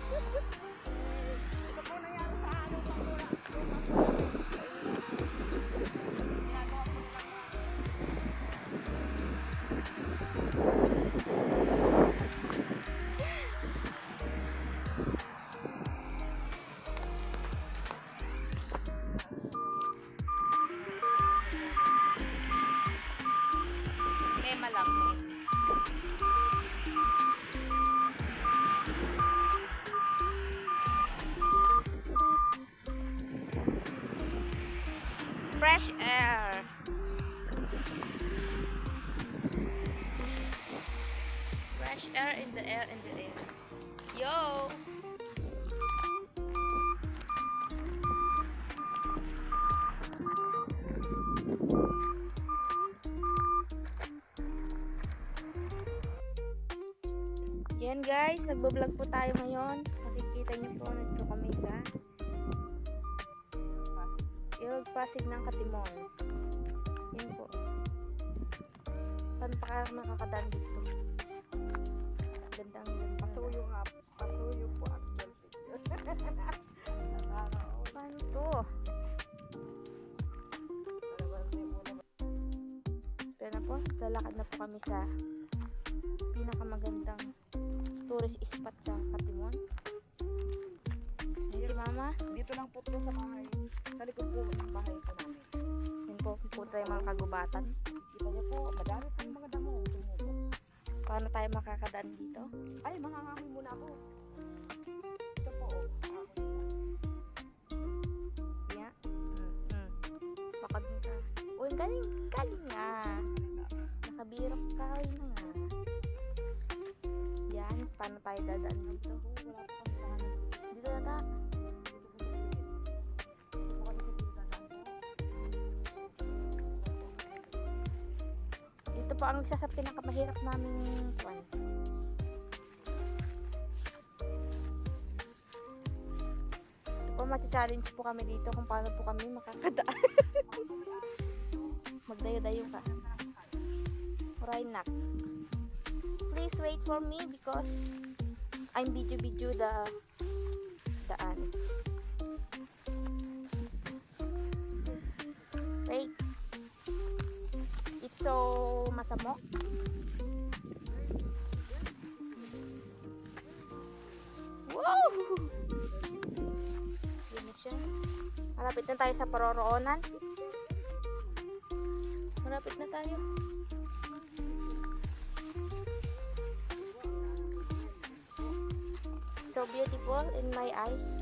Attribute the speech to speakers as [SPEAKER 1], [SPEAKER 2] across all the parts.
[SPEAKER 1] Ito po nangyari sa ano pa po. Ginagawa po nilang mema lang. Fresh air. Fresh air in the air, in the air. Yo! Yan guys, nagbablog po tayo ngayon. Makikita niyo po, nandito kami sa Ilog Pasig ng Katimon. Yan po. Saan pa kaya nakakadaan dito? Gandang ganda.
[SPEAKER 2] Pasuyo nga. Pasuyo po actual picture.
[SPEAKER 1] Paano to? Kaya na po, lalakad na po kami sa pinakamagandang tourist spot sa Katimon. Si Mama.
[SPEAKER 2] Dito lang po to sa bahay. Sa likod po ng bahay po namin.
[SPEAKER 1] Yan po, pupunta yung mga kagubatan.
[SPEAKER 2] Kita niyo po, madami po yung mga damo. Tumubo.
[SPEAKER 1] Paano tayo makakadaan dito?
[SPEAKER 2] Ay, mangangahoy muna po. Ito po, oh.
[SPEAKER 1] Yeah. Bakad mo ka. Uy, galing nga. Nakabirok ka na nga. Yan, paano tayo dadaan dito?
[SPEAKER 2] Wala po kami lahat.
[SPEAKER 1] Dito na ta. Ito po ang isa sa pinakamahirap naming kwan. Ito po, matcha-challenge po kami dito kung paano po kami makakadaan. Magdayo-dayo ka. Raynak. Please wait for me because I'm video daan. Wait. It's so masamo. Wow! Yun na siya. Malapit na tayo sa paroroonan. Malapit na tayo. So beautiful in my eyes.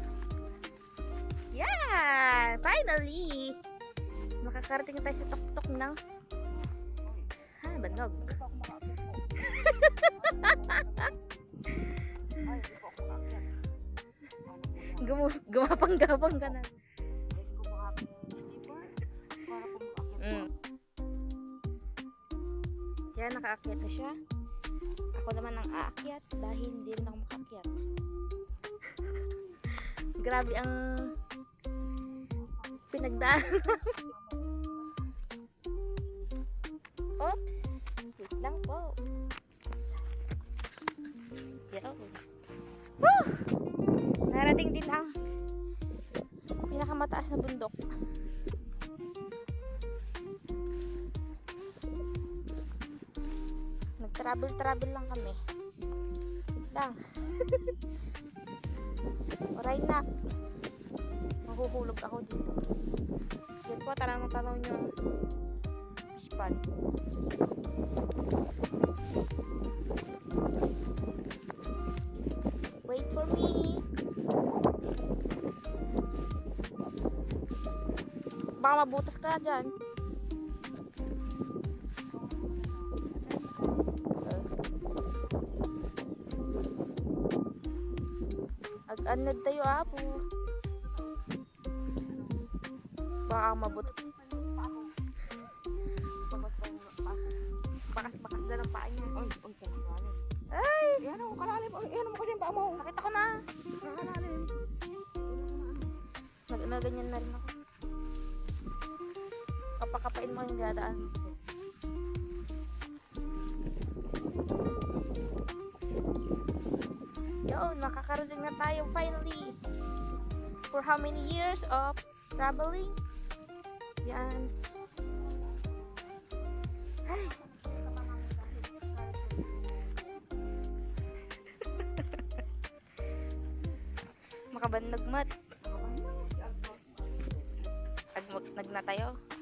[SPEAKER 1] Yeah! Finally! Makakarating tayo sa tuktok ng banog.
[SPEAKER 2] Ay, hindi po ako makakit.
[SPEAKER 1] Gumapang-gapang ka na.
[SPEAKER 2] Hindi ko po kami sleeper. Para po makakit.
[SPEAKER 1] Yan, nakaakyat na siya. Ako naman ang aakyat dahil hindi rin ako makaakyat. Grabe ang pinagdaan. Oops! Wait lang po. Yo. Woo! Narating din ang pinakamataas na bundok. Nag-travel lang kami. Wait lang. Oray na. Mahuhulog ako dito. Yan po, tanong nyo. Span. Wait for me. Baka mabutas ka dyan. Ag-anad tayo apo. Baka mabutas. Bakas na ng paa niya.
[SPEAKER 2] Ay, kalalim.
[SPEAKER 1] Ay!
[SPEAKER 2] Yan o, kalalim. Yan mo kasi yung paa mo.
[SPEAKER 1] Nakita ko na.
[SPEAKER 2] Kalalim.
[SPEAKER 1] Ganyan na rin ako. Kapakapain mo yung dadaan. Yun. Katimon, makakarating na tayo finally. For how many years of traveling? Yan. Ay. Makabanlag mat. Agmag na tayo.